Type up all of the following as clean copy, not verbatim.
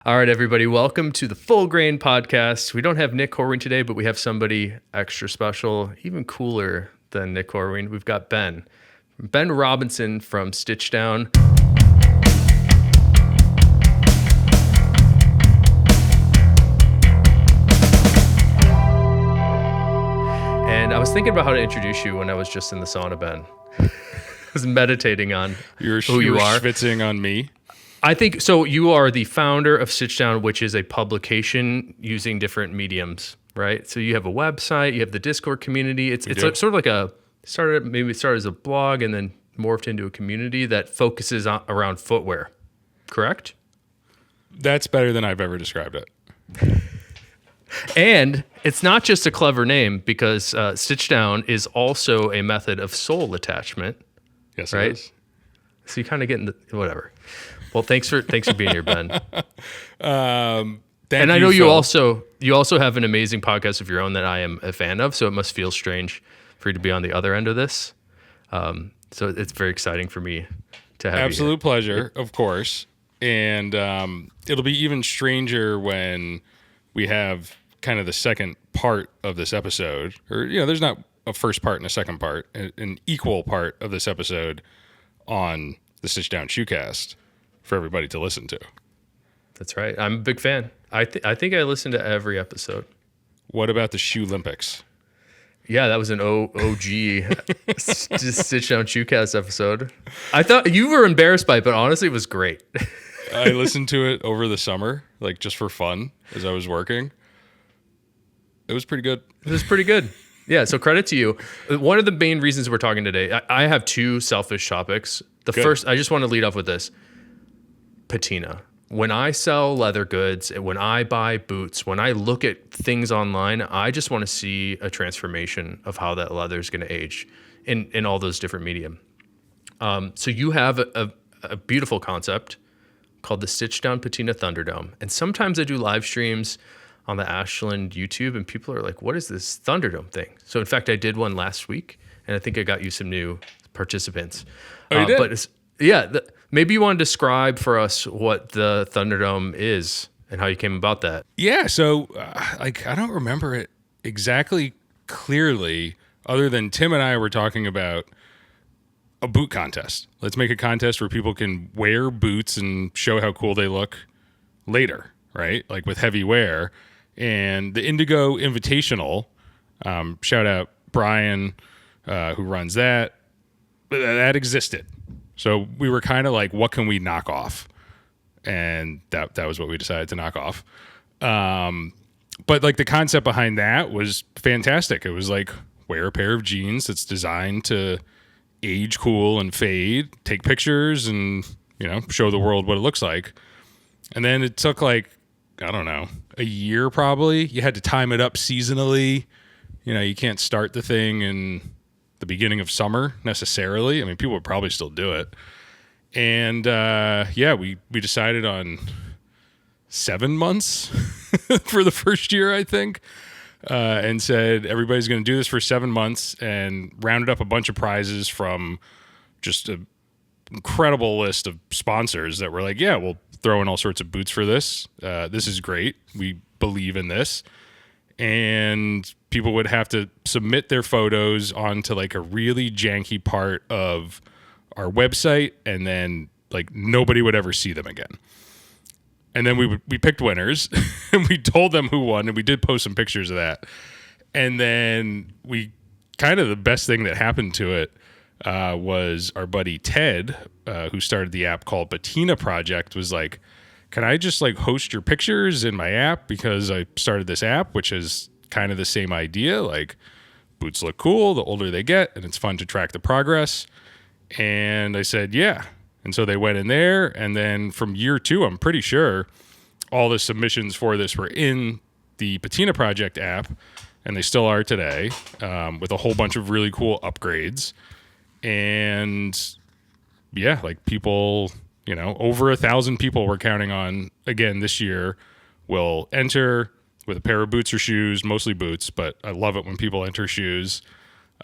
All right, everybody, welcome to the Full Grain Podcast. We don't have Nick Horween today, but we have somebody extra special, even cooler than Nick Horween. We've got Ben Robison from Stitchdown. And I was thinking about how to introduce you when I was just in the sauna, Ben. I was meditating on who you are. Schwitzing on me. I think so. You are the founder of Stitchdown, which is a publication using different mediums, right? So you have a website, you have the Discord community. It's sort of like started as a blog and then morphed into a community that focuses around footwear. Correct? That's better than I've ever described it. And it's not just a clever name because Stitchdown is also a method of sole attachment. Yes, right? It is. So you kind of get into whatever. Well, thanks for being here, Ben. And I know you also have an amazing podcast of your own that I am a fan of, so it must feel strange for you to be on the other end of this. So it's very exciting for me to have Absolute you here. Pleasure, of course. And it'll be even stranger when we have kind of the second part of this episode. Or, there's not a first part and a second part, an equal part of this episode on the Stitchdown Shoecast for everybody to listen to. That's right. I'm a big fan. I think I listened to every episode. What about the Shoe Olympics? Yeah, that was an OG Stitchdown Shoecast episode. I thought you were embarrassed by it, but honestly, it was great. I listened to it over the summer, like just for fun as I was working. It was pretty good. It was pretty good. Yeah, so credit to you. One of the main reasons we're talking today, I have two selfish topics. The first, I just want to lead off with this. Patina. When I sell leather goods, when I buy boots, when I look at things online, I just want to see a transformation of how that leather is going to age in all those different medium. So you have a beautiful concept called the Stitchdown Patina Thunderdome. And sometimes I do live streams on the Ashland YouTube, and people are like, what is this Thunderdome thing? So in fact, I did one last week, and I think I got you some new participants. Oh, you did? But maybe you want to describe for us what the Thunderdome is and how you came about that. Yeah, so I don't remember it exactly clearly, other than Tim and I were talking about a boot contest. Let's make a contest where people can wear boots and show how cool they look later, right? Like with heavy wear. And the Indigo Invitational, shout out Brian, who runs that existed. So we were kind of like, what can we knock off? And that was what we decided to knock off. But like the concept behind that was fantastic. It was like, wear a pair of jeans that's designed to age cool and fade, take pictures and, show the world what it looks like. And then it took like, I don't know, a year probably. You had to time it up seasonally. You can't start the thing in the beginning of summer necessarily. I mean, people would probably still do it. And we decided on 7 months for the first year, I think, and said everybody's going to do this for 7 months and rounded up a bunch of prizes from just an incredible list of sponsors that were like, yeah, we'll throw in all sorts of boots for this. This is great. We believe in this. And people would have to submit their photos onto like a really janky part of our website, and then like nobody would ever see them again. And then we picked winners and we told them who won, and we did post some pictures of that. And then the best thing that happened to it was our buddy Ted, who started the app called Patina Project, was like, can I just like host your pictures in my app? Because I started this app, which is kind of the same idea. Like, boots look cool the older they get, and it's fun to track the progress. And I said, yeah. And so they went in there. And then from year 2, I'm pretty sure all the submissions for this were in the Patina Project app, and they still are today, with a whole bunch of really cool upgrades. And yeah, like people, over 1,000 people we're counting on again this year will enter with a pair of boots or shoes, mostly boots, but I love it when people enter shoes.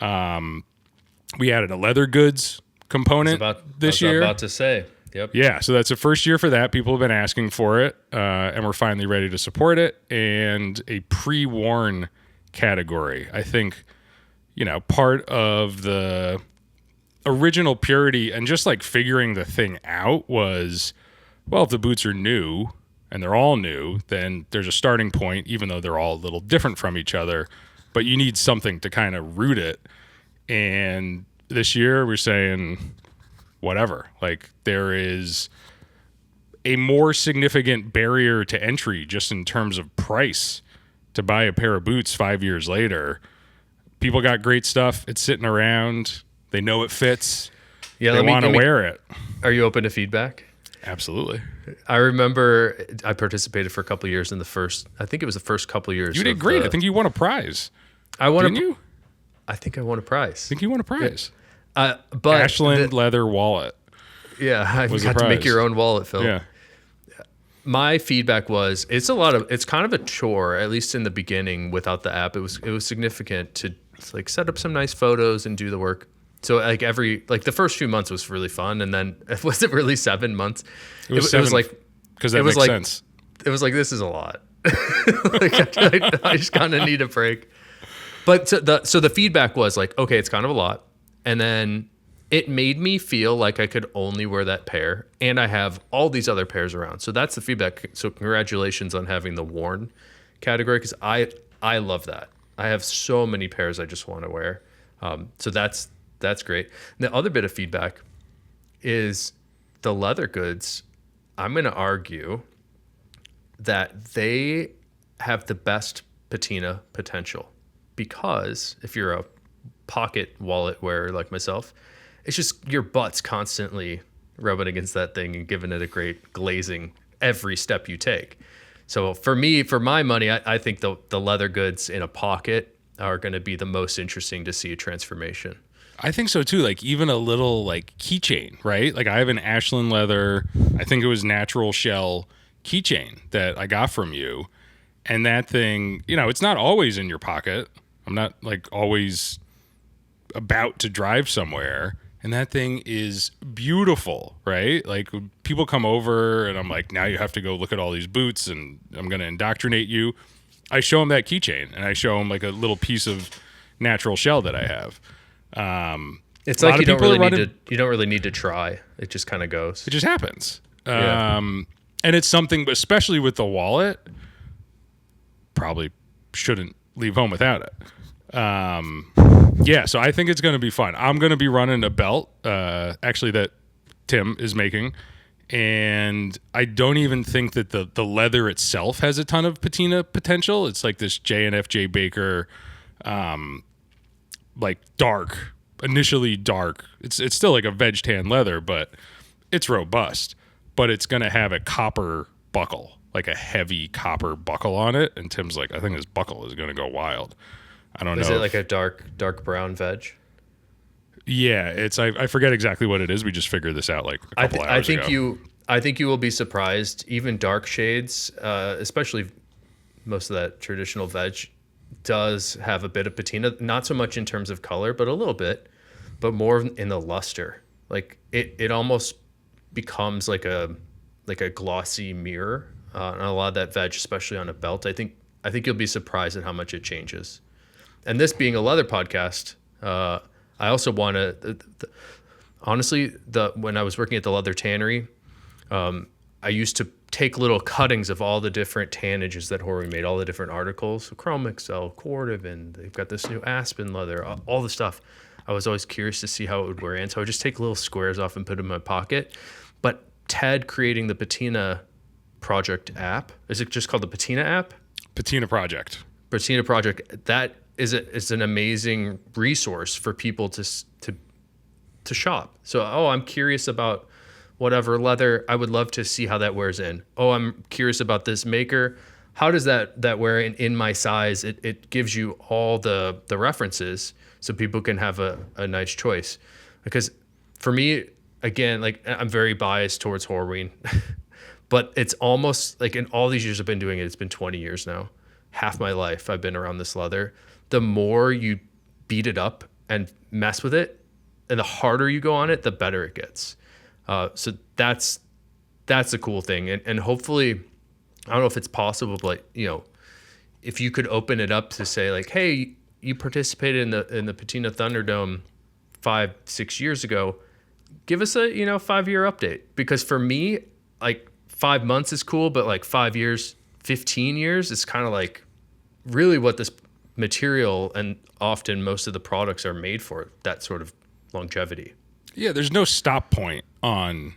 We added a leather goods component this year. I was about to say. Yep. Yeah, so that's the first year for that. People have been asking for it, and we're finally ready to support it. And a pre-worn category. I think, part of the original purity and just like figuring the thing out was, well, if the boots are new and they're all new, then there's a starting point, even though they're all a little different from each other. But you need something to kind of root it. And this year we're saying, whatever. Like, there is a more significant barrier to entry just in terms of price to buy a pair of boots 5 years later. People got great stuff. It's sitting around. They know it fits. Yeah, they want to wear it. Are you open to feedback? Absolutely. I remember I participated for a couple of years in the first, I think it was the first couple of years. You did great. I think you won a prize. Didn't you? I think I won a prize. I think you won a prize. But Ashland leather wallet. Yeah, you got to make your own wallet, Phil. Yeah. My feedback was it's kind of a chore, at least in the beginning without the app. It was significant to like set up some nice photos and do the work. So like the first few months was really fun, and then was it really 7 months? It was like, because that makes sense. It was like, this is a lot. I just kind of need a break. But so the feedback was like, okay, it's kind of a lot, and then it made me feel like I could only wear that pair, and I have all these other pairs around. So that's the feedback. So congratulations on having the worn category, because I love that. I have so many pairs I just want to wear. So that's great. And the other bit of feedback is the leather goods. I'm going to argue that they have the best patina potential, because if you're a pocket wallet wearer like myself, it's just your butt's constantly rubbing against that thing and giving it a great glazing every step you take. So for me, for my money, I think the leather goods in a pocket are going to be the most interesting to see a transformation. I think so too. Like even a little like keychain, right? Like I have an Ashland leather, I think it was natural shell keychain that I got from you. And that thing, it's not always in your pocket. I'm not like always about to drive somewhere. And that thing is beautiful, right? Like people come over and I'm like, now you have to go look at all these boots and I'm going to indoctrinate you. I show them that keychain and I show them like a little piece of natural shell that I have. It's like you don't really need to try. It just kind of goes. It just happens. Yeah. And it's something, especially with the wallet, probably shouldn't leave home without it. Yeah, so I think it's going to be fun. I'm going to be running a belt, actually, that Tim is making. And I don't even think that the leather itself has a ton of patina potential. It's like this J&F Baker, like dark, initially dark. It's still like a veg tan leather, but it's robust. But it's going to have a copper buckle, like a heavy copper buckle on it. And Tim's like, I think this buckle is going to go wild. I don't know. Is it like a dark brown veg? Yeah, I forget exactly what it is. We just figured this out like a couple hours ago. I think you will be surprised. Even dark shades, especially most of that traditional veg, does have a bit of patina. Not so much in terms of color, but a little bit, but more in the luster. Like it almost becomes like a glossy mirror on a lot of that veg, especially on a belt. I think you'll be surprised at how much it changes. And this being a leather podcast, I also want to, honestly, when I was working at the leather tannery, I used to take little cuttings of all the different tannages that Horween made, all the different articles, so Chrome XL, Cordovan, they've got this new Aspen leather, all the stuff. I was always curious to see how it would wear in, so I would just take little squares off and put them in my pocket. But Ted creating the Patina Project app, is it just called the Patina app? Patina Project, that is an amazing resource for people to shop. So, I'm curious about whatever leather. I would love to see how that wears in. I'm curious about this maker. How does that wear in my size? It gives you all the references so people can have a nice choice. Because for me, again, like I'm very biased towards Horween, but it's almost like in all these years I've been doing it, it's been 20 years now. Half my life I've been around this leather. The more you beat it up and mess with it, and the harder you go on it, the better it gets. So that's a cool thing. And hopefully, I don't know if it's possible, but if you could open it up to say like, hey, you participated in the Patina Thunderdome 5-6 years ago, give us a 5-year update. Because for me, like 5 months is cool, but like 5 years, 15 years is kind of like really what this material and often most of the products are made for, that sort of longevity. Yeah, there's no stop point on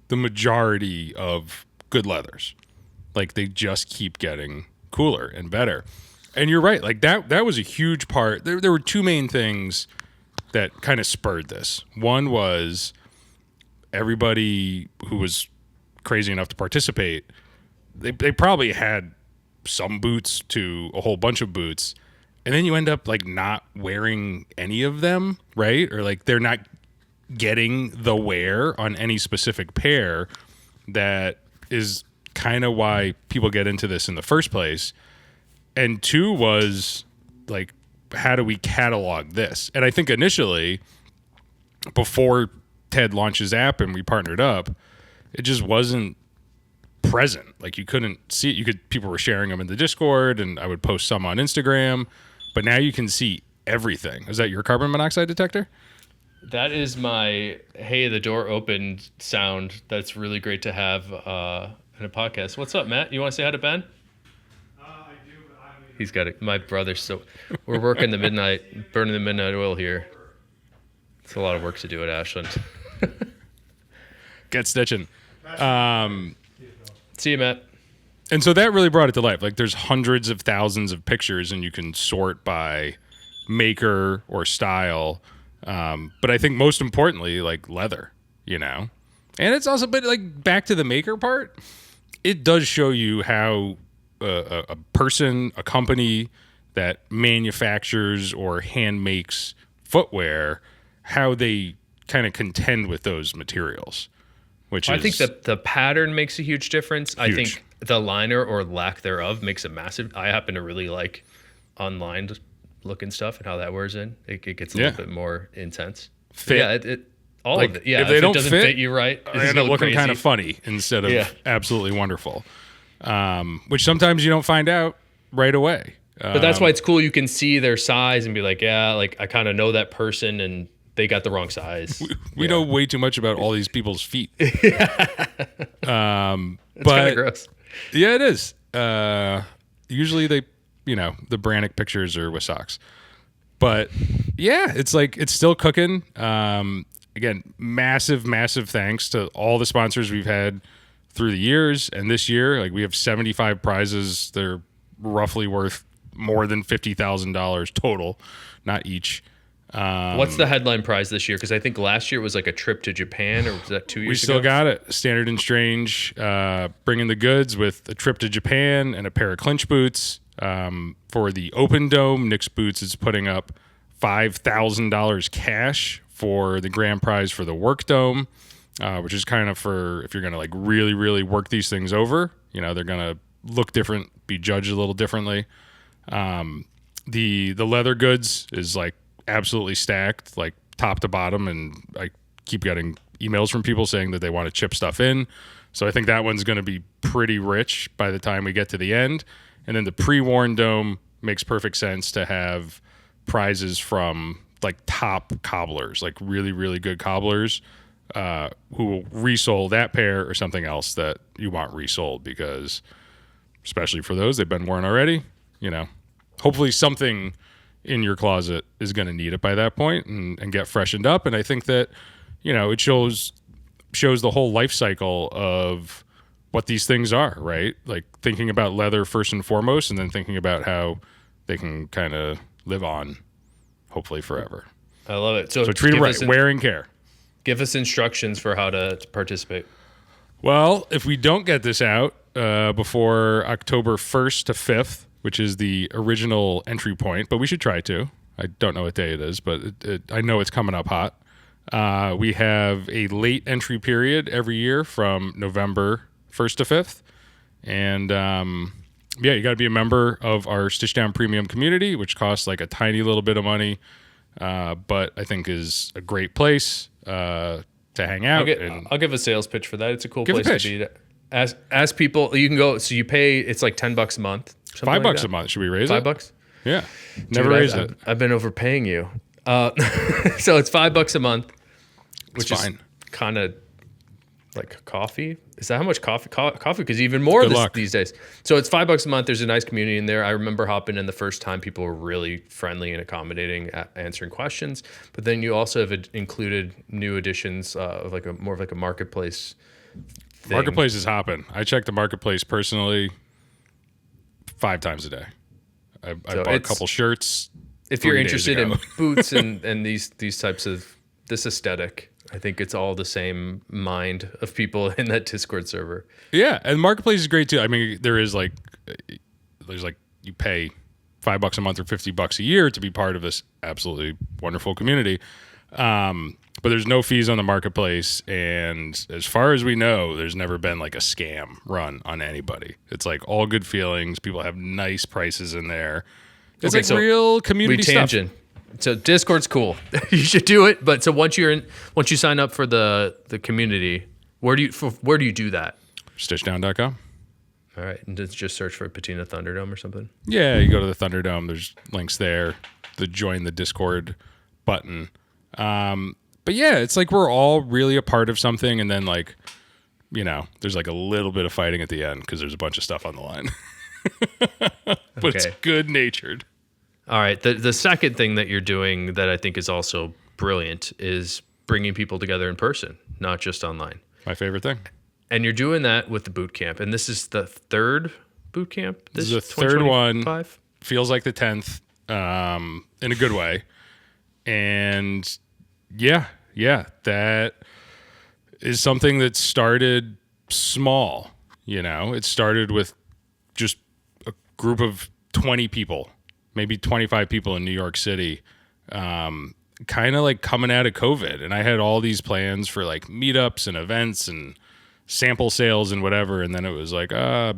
the majority of good leathers. Like they just keep getting cooler and better. And you're right, like that was a huge part. There were two main things that kind of spurred this. One was everybody who was crazy enough to participate, they probably had some boots to a whole bunch of boots, and then you end up like not wearing any of them, right? Or like they're not getting the wear on any specific pair. That is kind of why people get into this in the first place. And two was like, how do we catalog this? And I think initially, before Ted launched his app and we partnered up, it just wasn't present. Like you couldn't see it. People were sharing them in the Discord, and I would post some on Instagram, but now you can see everything. Is that your carbon monoxide detector? That is my, hey, the door opened sound. That's really great to have in a podcast. What's up, Matt? You want to say hi to Ben? I do, but I mean, He's got it. My brother. So we're working burning the midnight oil here. It's a lot of work to do at Ashland. Get stitching. See you, Matt. And so that really brought it to life. Like there's hundreds of thousands of pictures, and you can sort by maker or style. But I think most importantly, like leather, and it's also, but like back to the maker part, it does show you how a person, a company that manufactures or hand makes footwear, how they kind of contend with those materials. I think that the pattern makes a huge difference. Huge. I think the liner or lack thereof makes a massive. I happen to really like unlined looking stuff and how that wears in. It gets a little bit more intense. Fit. Yeah, all like, of it. Yeah, if they it don't doesn't fit you right, I end up looking kind of funny instead of absolutely wonderful. Which sometimes you don't find out right away. But that's why it's cool. You can see their size and be like, yeah, like I kind of know that person and they got the wrong size. We know way too much about all these people's feet. It's kind of gross. Yeah, it is. Usually they, the Brannick pictures are with socks. But yeah, it's like, it's still cooking. Again, massive, massive thanks to all the sponsors we've had through the years. And this year, like we have 75 prizes. They're roughly worth more than $50,000 total, not each. What's the headline prize this year? Because I think last year was like a trip to Japan, or was that 2 years ago? We still got it. Standard and Strange, bringing the goods with a trip to Japan and a pair of clinch boots. For the Open Dome, Nick's Boots is putting up $5,000 cash for the grand prize for the Work Dome, which is kind of for if you're going to like really, really work these things over. They're going to look different, be judged a little differently. The leather goods is like absolutely stacked, like top to bottom, and I keep getting emails from people saying that they want to chip stuff in. So I think that one's going to be pretty rich by the time we get to the end. And then the pre-worn dome makes perfect sense to have prizes from like top cobblers, like really, really good cobblers, who will resole that pair or something else that you want resold, because especially for those, they've been worn already, hopefully something in your closet is going to need it by that point and get freshened up. And I think that, it shows the whole life cycle of what these things are, right? Like thinking about leather first and foremost, and then thinking about how they can kind of live on, hopefully forever. I love it. So treat it right, wear and care. Give us instructions for how to participate. Well, if we don't get this out before October 1st to 5th, which is the original entry point, but we should try to. I don't know what day it is, but I know it's coming up hot. We have a late entry period every year from November 1st to 5th. And you got to be a member of our Stitchdown Premium community, which costs like a tiny little bit of money, but I think is a great place to hang out. I'll give a sales pitch for that. It's a cool Give a place to be. As people, you can go. So you pay. It's like $10 a month. $5 a month. Should we raise it? $5? Yeah. Never raise it. I've been overpaying you. So it's $5 a month, which is kind of like coffee. Is that how much coffee? Coffee, because even more these days. So it's $5 a month. There's a nice community in there. I remember hopping in the first time. People were really friendly and accommodating, answering questions. But then you also have included new additions of more of a marketplace thing. Marketplace is hopping. I check the marketplace personally 5 times a day. I bought a couple shirts. If you're interested in boots and these types of this aesthetic, I think it's all the same mind of people in that Discord server. Yeah, and marketplace is great too. I mean, there's like you pay $5 a month or $50 a year to be part of this absolutely wonderful community. But there's no fees on the marketplace, and as far as we know, there's never been like a scam run on anybody. It's like all good feelings. People have nice prices in there. It's like real community stuff. So Discord's cool. You should do it. But so once you sign up for the community, where do you do that? Stitchdown.com. All right, and just search for Patina Thunderdome or something. Yeah, you go to the Thunderdome. There's links there. The join the Discord button. But yeah, it's like we're all really a part of something, and then like, you know, there's like a little bit of fighting at the end because there's a bunch of stuff on the line. But it's good natured. All right. The second thing that you're doing that I think is also brilliant is bringing people together in person, not just online. My favorite thing. And you're doing that with the boot camp. And this is the third boot camp. This is the third one. Feels like the 10th, in a good way. And yeah, that is something that started small. You know, it started with just a group of 20 people, maybe 25 people in New York City, kind of like coming out of COVID. And I had all these plans for like meetups and events and sample sales and whatever. And then it was like,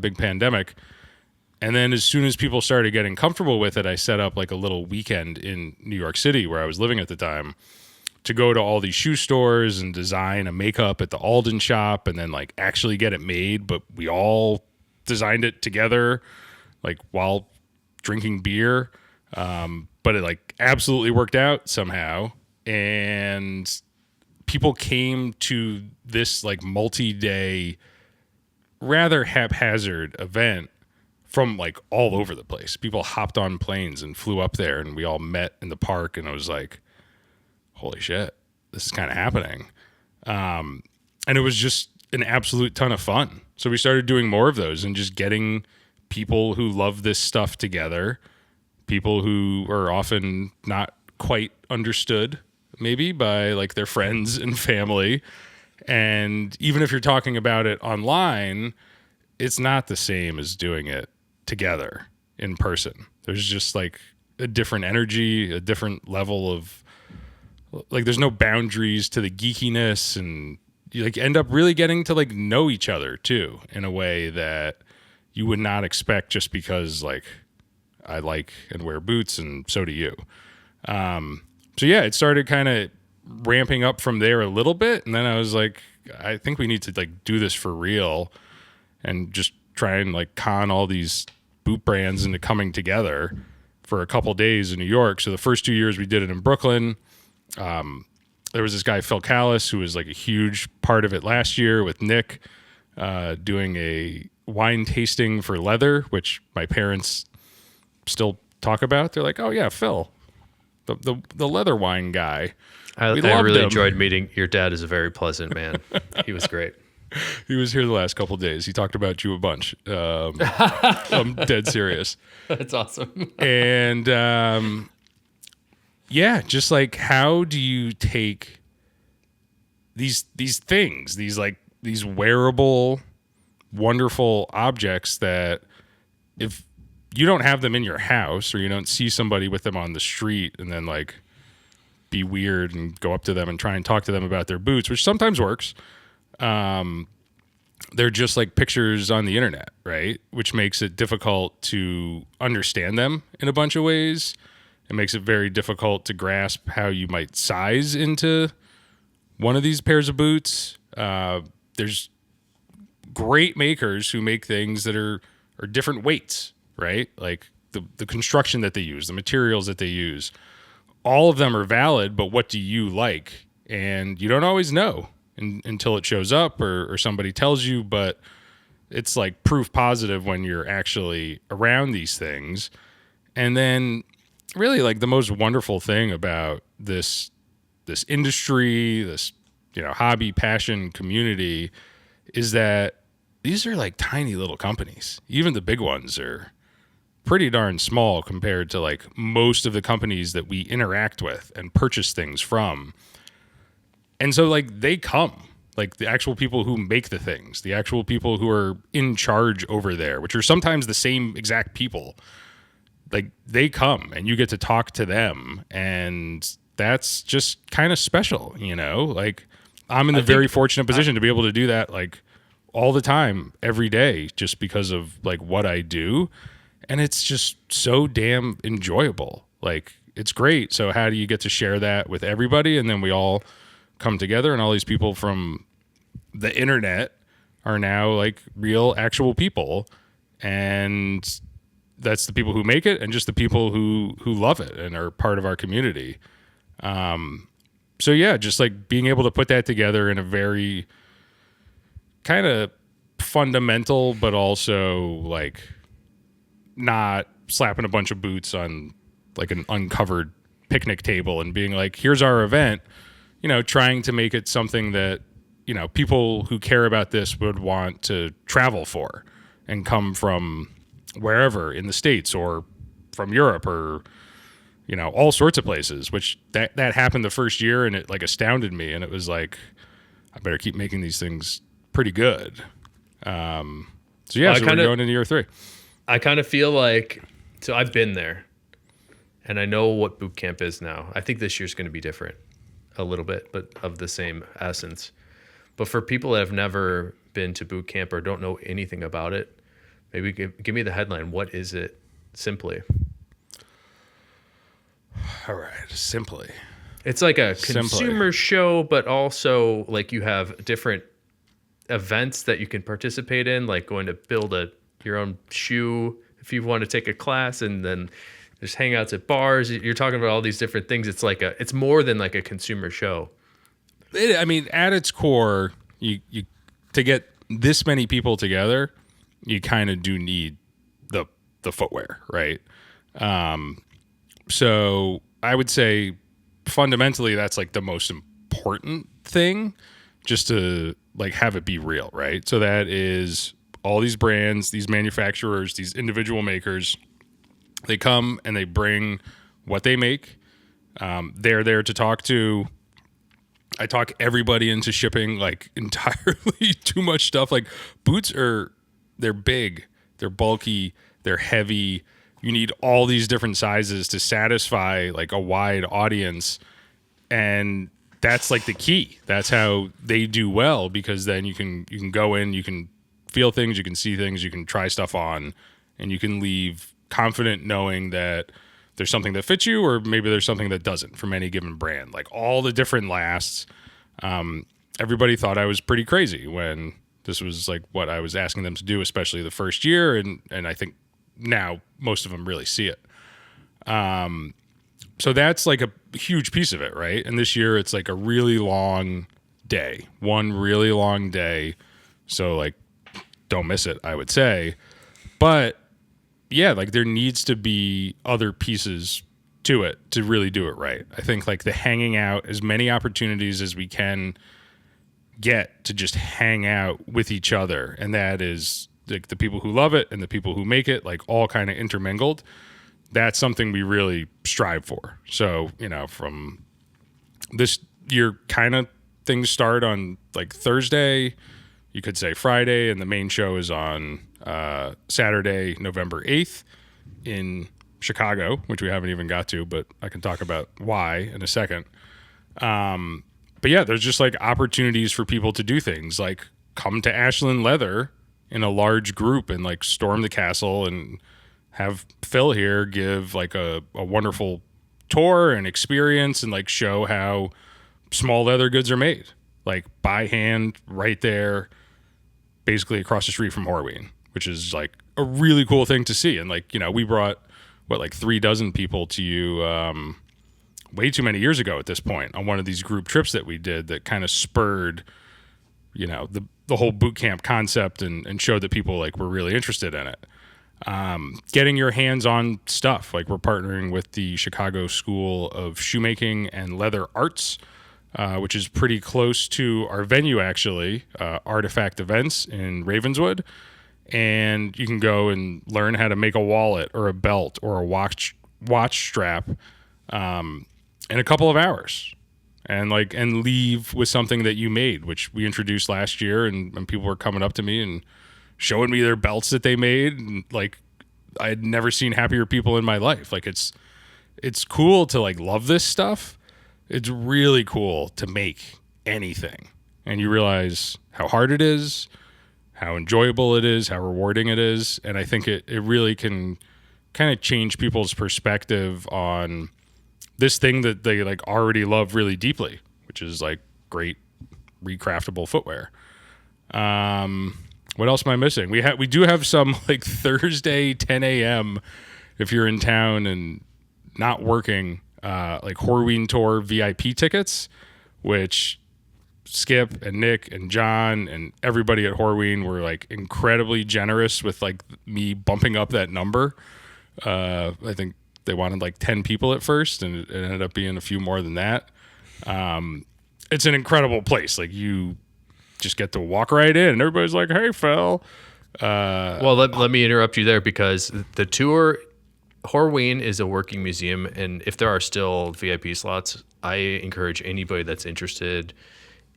big pandemic. And then as soon as people started getting comfortable with it, I set up like a little weekend in New York City where I was living at the time to go to all these shoe stores and design a makeup at the Alden shop and then like actually get it made. But we all designed it together, like while drinking beer. But it like absolutely worked out somehow. And people came to this like multi-day, rather haphazard event from like all over the place. People hopped on planes and flew up there, and we all met in the park, and I was like, holy shit, this is kind of happening. And it was just an absolute ton of fun. So we started doing more of those and just getting people who love this stuff together, people who are often not quite understood maybe by like their friends and family. And even if you're talking about it online, it's not the same as doing it together in person. There's just like a different energy, a different level of like, there's no boundaries to the geekiness, and you like end up really getting to like know each other too in a way that you would not expect just because like I like and wear boots and so do you. So yeah, it started kind of ramping up from there a little bit. And then I was like, I think we need to like do this for real and just try and like con all these boot brands into coming together for a couple days in New York. So the first 2 years we did it in Brooklyn. There was this guy, Phil Callis, who was like a huge part of it last year with Nick, doing a wine tasting for leather, which my parents still talk about. They're like, oh yeah, Phil, the leather wine guy. I really enjoyed meeting your dad. Is a very pleasant man. He was great. He was here the last couple of days. He talked about you a bunch. I'm dead serious. That's awesome. And yeah, just like how do you take these things, these wearable, wonderful objects that if you don't have them in your house or you don't see somebody with them on the street and then like be weird and go up to them and try and talk to them about their boots, which sometimes works. They're just like pictures on the internet, right? Which makes it difficult to understand them in a bunch of ways. It makes it very difficult to grasp how you might size into one of these pairs of boots. There's great makers who make things that are different weights, right? Like the construction that they use, the materials that they use, all of them are valid, but what do you like? And you don't always know until it shows up or somebody tells you, but it's like proof positive when you're actually around these things. And then really like the most wonderful thing about this industry, this, hobby, passion, community is that these are like tiny little companies. Even the big ones are pretty darn small compared to like most of the companies that we interact with and purchase things from. And so like they come, like the actual people who make the things, the actual people who are in charge over there, which are sometimes the same exact people. Like they come and you get to talk to them, and that's just kind of special, like I'm in the very fortunate position to be able to do that like all the time, every day, just because of like what I do. And it's just so damn enjoyable. Like it's great. So how do you get to share that with everybody? And then we all come together, and all these people from the internet are now like real actual people. And that's the people who make it, and just the people who love it and are part of our community. So yeah, just like being able to put that together in a very kind of fundamental, but also like not slapping a bunch of boots on like an uncovered picnic table and being like, here's our event, trying to make it something that, people who care about this would want to travel for and come from wherever in the States or from Europe or, all sorts of places, which that happened the first year, and it like astounded me. And it was like, I better keep making these things pretty good. So we're going into year 3. I kind of feel like, so I've been there and I know what boot camp is now. I think this year's going to be different a little bit, but of the same essence. But for people that have never been to boot camp or don't know anything about it, maybe give me the headline. What is it simply? All right, simply. It's like a consumer show, but also like you have different events that you can participate in, like going to build your own shoe if you want to take a class, and then there's hangouts at bars. You're talking about all these different things. It's like it's more than like a consumer show. At its core, you to get this many people together, you kind of do need the footwear, right? So I would say fundamentally that's like the most important thing, just to like have it be real, right? So that is all these brands, these manufacturers, these individual makers, they come and they bring what they make. They're there to talk to. I talk everybody into shipping like entirely too much stuff. Like boots they're big, they're bulky, they're heavy. You need all these different sizes to satisfy like a wide audience. And that's like the key. That's how they do well, because then you can go in, you can feel things, you can see things, you can try stuff on, and you can leave confident knowing that there's something that fits you, or maybe there's something that doesn't from any given brand. Like all the different lasts. Everybody thought I was pretty crazy when this was like what I was asking them to do, especially the first year. And I think now most of them really see it. So that's like a huge piece of it, right? And this year it's like a really long day, one really long day. So like, don't miss it, I would say. But yeah, like there needs to be other pieces to it to really do it right. I think like the hanging out, as many opportunities as we can get to just hang out with each other. And that is like the people who love it and the people who make it, like all kind of intermingled. That's something we really strive for. So, from this year, kind of things start on like Thursday, you could say Friday, and the main show is on Saturday, November 8th in Chicago, which we haven't even got to, but I can talk about why in a second. But yeah, there's just like opportunities for people to do things like come to Ashland Leather in a large group and like storm the castle and have Phil here give like a wonderful tour and experience and like show how small leather goods are made, like by hand right there, basically across the street from Horween, which is like a really cool thing to see. And like, we brought like 3 dozen people to you way too many years ago at this point on one of these group trips that we did that kind of spurred, the whole boot camp concept and showed that people like were really interested in it. Getting your hands on stuff. Like we're partnering with the Chicago School of Shoemaking and Leather Arts, which is pretty close to our venue, actually, Artifact Events in Ravenswood. And you can go and learn how to make a wallet or a belt or a watch strap in a couple of hours. And leave with something that you made, which we introduced last year, and people were coming up to me and showing me their belts that they made, and like I had never seen happier people in my life. Like it's cool to like love this stuff. It's really cool to make anything, and you realize how hard it is, how enjoyable it is, how rewarding it is, and I think it really can kind of change people's perspective on this thing that they like already love really deeply, which is like great recraftable footwear. What else am I missing? We do have some like Thursday 10 a.m. if you're in town and not working, like Horween Tour VIP tickets, which Skip and Nick and John and everybody at Horween were like incredibly generous with like me bumping up that number. I think they wanted like 10 people at first, and it ended up being a few more than that. It's an incredible place. Like you just get to walk right in and everybody's like, "Hey, Phil." Well, let me interrupt you there, because the tour, Horween is a working museum, and if there are still VIP slots, I encourage anybody that's interested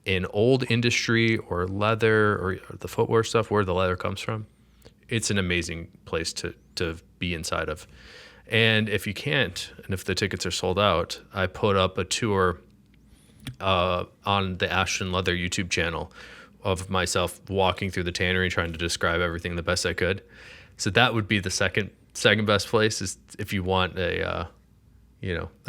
in old industry or leather or the footwear stuff, where the leather comes from. It's an amazing place to be inside of. And if you can't, and if the tickets are sold out, I put up a tour on the Ashton Leather YouTube channel of myself walking through the tannery, trying to describe everything the best I could. So that would be the second best place, is if you want a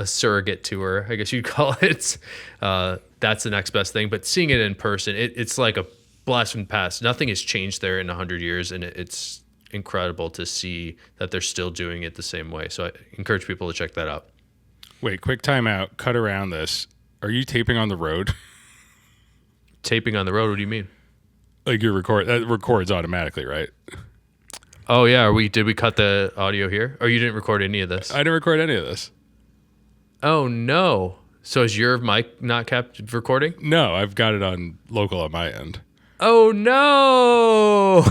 surrogate tour, I guess you'd call it. That's the next best thing. But seeing it in person, it's like a blast from the past. Nothing has changed there in 100 years, and it's incredible to see that they're still doing it the same way. So I encourage people to check that out. Wait, quick timeout. Cut around this. Are you taping on the road? Taping on the road? What do you mean? Like that records automatically, right? Oh yeah. Did we cut the audio here? Or you didn't record any of this? I didn't record any of this. Oh no. So is your mic not kept recording? No, I've got it on local on my end. Oh no.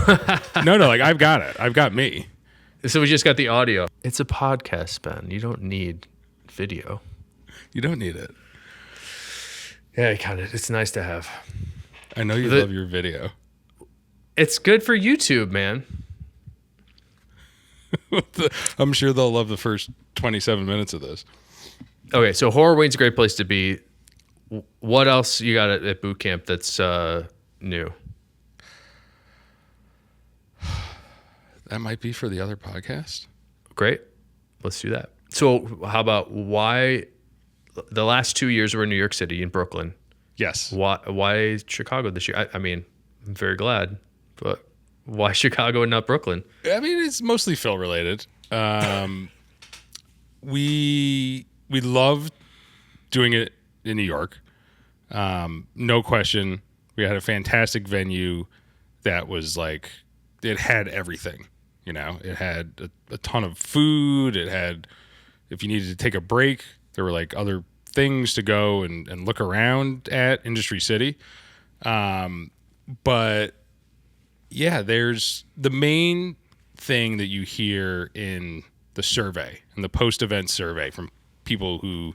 No, like I've got it. I've got me. So we just got the audio. It's a podcast, Ben. You don't need video. You don't need it. Yeah, it's nice to have. I know you love your video. It's good for YouTube, man. I'm sure they'll love the first 27 minutes of this. Okay, so Horween's a great place to be. What else you got at boot camp that's new? That might be for the other podcast. Great. Let's do that. So how about why the last 2 years were in New York City and Brooklyn? Yes. Why Chicago this year? I mean, I'm very glad, but why Chicago and not Brooklyn? I mean, it's mostly Phil related. We loved doing it in New York. No question. We had a fantastic venue that was like, it had everything. It had a ton of food. It had, if you needed to take a break, there were like other things to go and look around at Industry City. But yeah, there's the main thing that you hear in the survey, in the post-event survey from people who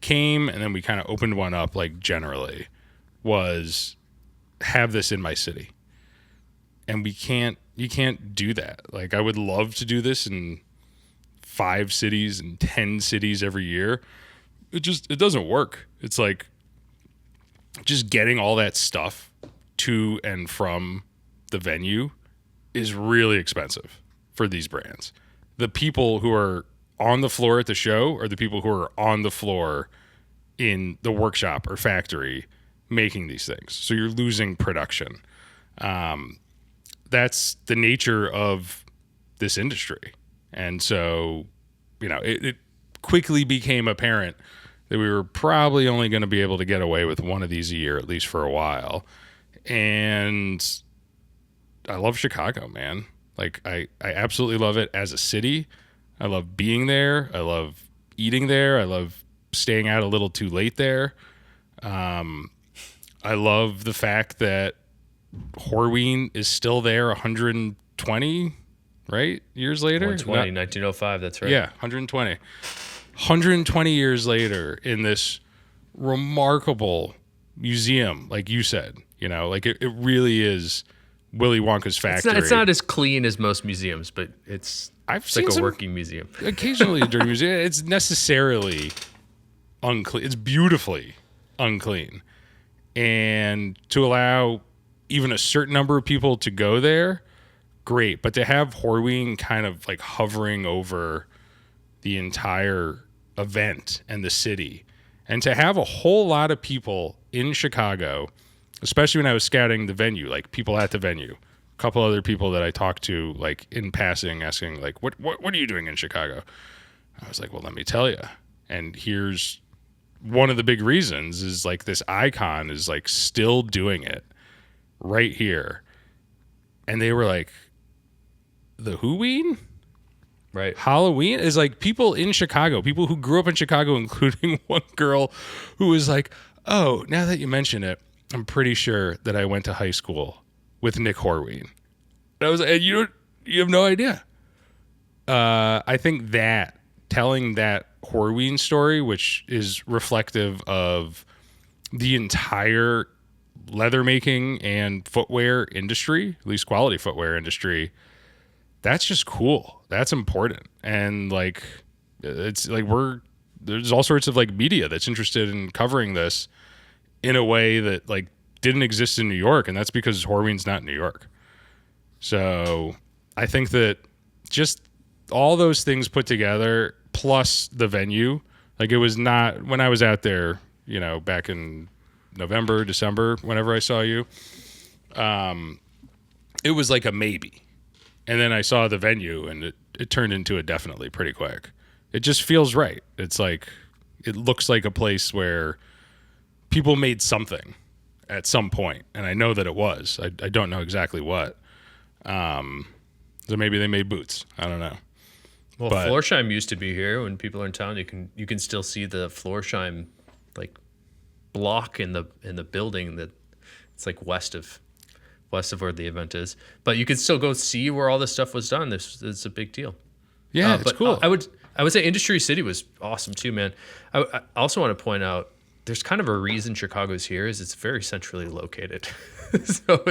came, and then we kind of opened one up like generally, was have this in my city. And you can't do that. Like I would love to do this in 5 cities and 10 cities every year. It doesn't work. It's like just getting all that stuff to and from the venue is really expensive for these brands. The people who are on the floor at the show are the people who are on the floor in the workshop or factory making these things. So you're losing production. That's the nature of this industry. And so, it quickly became apparent that we were probably only going to be able to get away with one of these a year, at least for a while. And I love Chicago, man. Like, I absolutely love it as a city. I love being there. I love eating there. I love staying out a little too late there. I love the fact that Horween is still there 120, right? Years later? 1905, that's right. Yeah, 120. 120 years later in this remarkable museum, like you said, like it really is Willy Wonka's factory. It's not as clean as most museums, but it's like a working museum. Occasionally a dirty museum. It's necessarily unclean. It's beautifully unclean. And to allow even a certain number of people to go there, great. But to have Horween kind of like hovering over the entire event and the city, and to have a whole lot of people in Chicago, especially when I was scouting the venue, like people at the venue, a couple other people that I talked to, like in passing, asking like, what are you doing in Chicago? I was like, well, let me tell you. And here's one of the big reasons is like this icon is like still doing it right here. And they were like, the Halloween? Right. Halloween is like people in Chicago, people who grew up in Chicago, including one girl who was like, oh, now that you mention it, I'm pretty sure that I went to high school with Nick Horween. And I was like, and you have no idea. I think that telling that Horween story, which is reflective of the entire leather making and footwear industry, at least quality footwear industry, that's just cool. That's important. And like, it's like there's all sorts of like media that's interested in covering this in a way that like didn't exist in New York. And that's because Horween's not in New York. So I think that just all those things put together, plus the venue, like it was not, when I was out there, back in November, December, whenever I saw you, it was like a maybe. And then I saw the venue and it turned into a definitely pretty quick. It just feels right. It's like, it looks like a place where people made something at some point. And I know that it was. I don't know exactly what. So maybe they made boots. I don't know. Well, Florsheim used to be here. When people are in town, you can still see the Florsheim like block in the building that it's like west of where the event is. But you can still go see where all this stuff was done. It's a big deal. Yeah, it's cool. I would say Industry City was awesome too, man. I also want to point out there's kind of a reason Chicago's here is it's very centrally located. So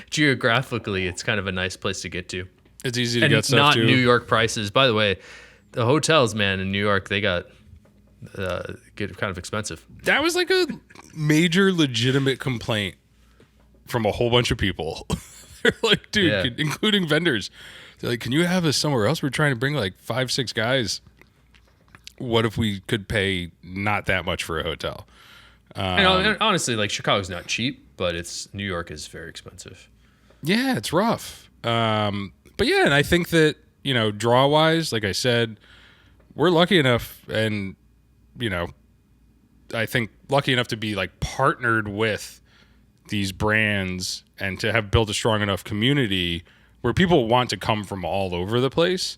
geographically, it's kind of a nice place to get to. It's easy to and get it's stuff not too. New York prices. By the way, the hotels, man, in New York, they get kind of expensive. That was like a major legitimate complaint from a whole bunch of people. They're like, dude, including vendors. They're like, can you have us somewhere else? We're trying to bring like 5-6 guys. What if we could pay not that much for a hotel? And honestly, like Chicago's not cheap, but New York is very expensive. Yeah, it's rough. But yeah, and I think that, draw wise, like I said, we're lucky enough and, I think lucky enough to be like partnered with these brands and to have built a strong enough community where people want to come from all over the place.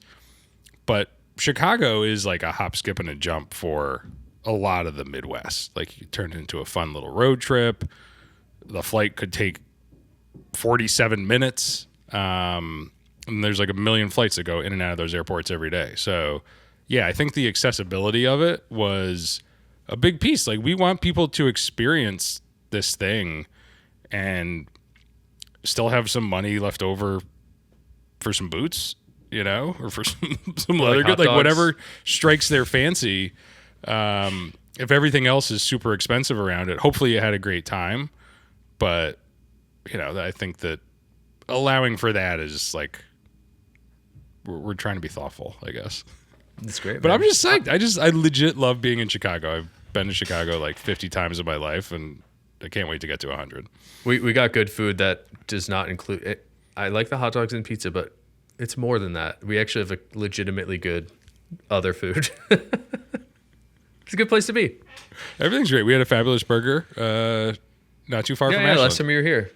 But Chicago is like a hop, skip, and a jump for a lot of the Midwest. Like you turn it into a fun little road trip. The flight could take 47 minutes. And there's like a million flights that go in and out of those airports every day. So yeah, I think the accessibility of it was a big piece. Like we want people to experience this thing and still have some money left over for some boots, or for some leather good, like whatever strikes their fancy. If everything else is super expensive around it, hopefully you had a great time. But, I think that allowing for that is like, we're trying to be thoughtful, I guess. It's great, But man. I'm just psyched. I legit love being in Chicago. I've been to Chicago like 50 times in my life, and I can't wait to get to 100. We got good food that does not include it. I like the hot dogs and pizza, but it's more than that. We actually have a legitimately good other food. It's a good place to be. Everything's great. We had a fabulous burger not too far from Yeah, Ashland. last time you were here.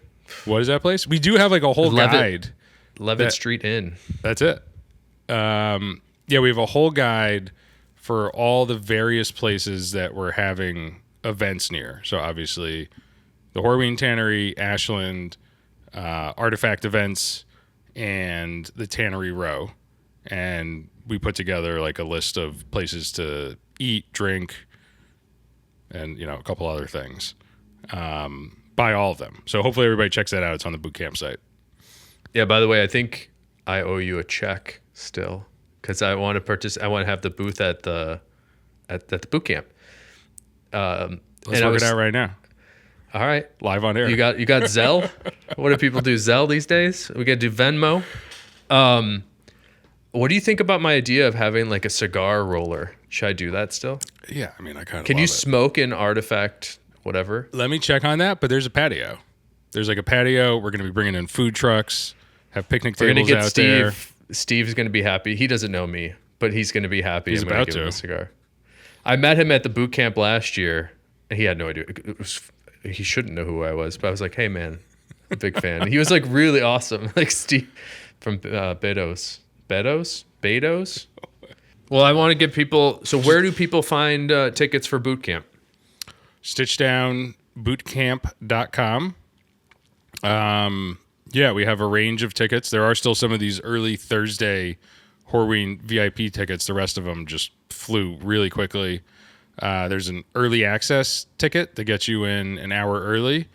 What is that place? We do have like a whole guide. Levitt Street Inn. That's it. Yeah, we have a whole guide for all the various places that we're having events near. So obviously the Horween Tannery, Ashland, Artifact Events, and the Tannery Row. And we put together like a list of places to eat, drink, and, a couple other things. Buy all of them. So hopefully everybody checks that out. It's on the boot camp site. Yeah, by the way, I think I owe you a check still because I want to I want to have the booth at the boot camp. Let's work it out right now. All right, Live on air. you got Zelle. What do people do? Zelle these days? We got to do Venmo. What do you think about my idea of having like a cigar roller? Should I do that still? Yeah, I mean, I kind of Can you smoke in Artifact? Whatever. Let me check on that, but there's a patio. There's like a patio. We're going to be bringing in food trucks, have picnic We're tables gonna get out Steve. there. Steve's gonna be happy. He doesn't know me, but he's gonna be happy. He's I'm gonna about give him to. a cigar. I met him at the boot camp last year, and he had no idea. He shouldn't know who I was, but I was like, "Hey, man, I'm a big fan." And he was like really awesome, like Steve from Bedos. Well, I want to give people. So, where do people find tickets for boot camp? Stitchdownbootcamp.com. Yeah, we have a range of tickets. There are still some of these early Thursday Horween VIP tickets. The rest of them just flew really quickly. There's an early access ticket that gets you in an hour early,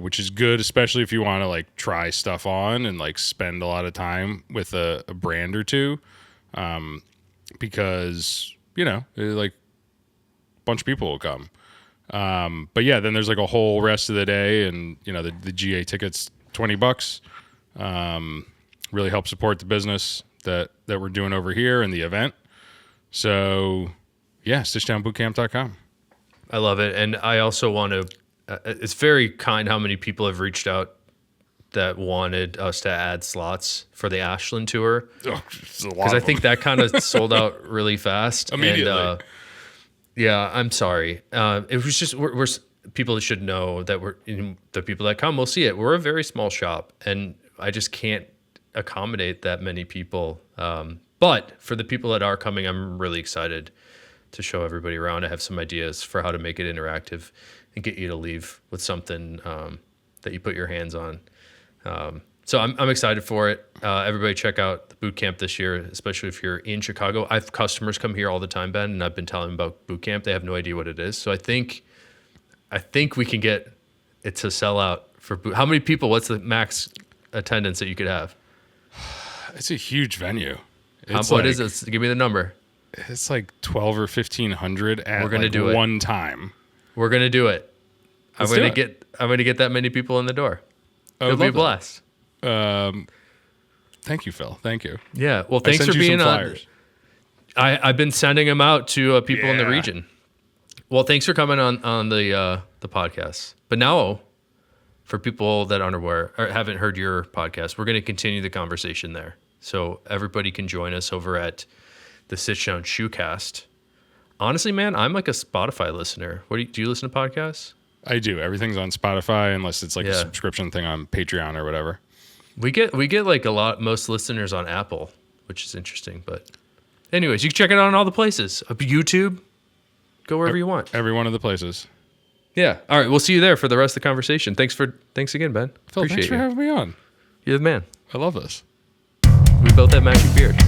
which is good, especially if you want to like try stuff on and like spend a lot of time with a brand or two, because like a bunch of people will come. But yeah, then there's like a whole rest of the day, and the GA tickets $20. Really help support the business that we're doing over here and the event. So yeah, stitchdownbootcamp.com. I love it, and I also want to. It's very kind how many people have reached out that wanted us to add slots for the Ashland tour, because I think that kind of sold out really fast Immediately. And, yeah, I'm sorry. It was just we're people that should know that the people that come will see it. We're a very small shop, and I just can't accommodate that many people. But for the people that are coming, I'm really excited to show everybody around. I have some ideas for how to make it interactive and get you to leave with something that you put your hands on. So I'm excited for it. Everybody check out the boot camp this year, especially if you're in Chicago. I have customers come here all the time, Ben, and I've been telling them about boot camp. They have no idea what it is. So I think we can get it to sell out for boot. How many people? What's the max attendance that you could have? It's a huge venue. What is it? Give me the number. It's like 12 or 1500 at We're gonna do it. one time. We're gonna do it. I'm Let's do gonna it. get that many people in the door. I It'll would be a love blast. Thank you, Phil. Thank you. Yeah. Well, I thanks sent for you some being on. flyers. I've been sending them out to people in the Yeah. region. Well, thanks for coming on the podcast. But now, for people that aren't aware or haven't heard your podcast, we're going to continue the conversation there. So everybody can join us over at the Stitchdown Shoecast. Honestly, man, I'm like a Spotify listener. Do you listen to podcasts? I do. Everything's on Spotify unless it's like a Yeah. subscription thing on Patreon or whatever. We get like most listeners on Apple, which is interesting. But anyways, you can check it out on all the places. YouTube, go wherever you want. Every one of the places. Yeah. All right. We'll see you there for the rest of the conversation. Thanks again, Ben. Phil, thanks Appreciate for you. having me on. You're the man. I love this. We both have matching beards.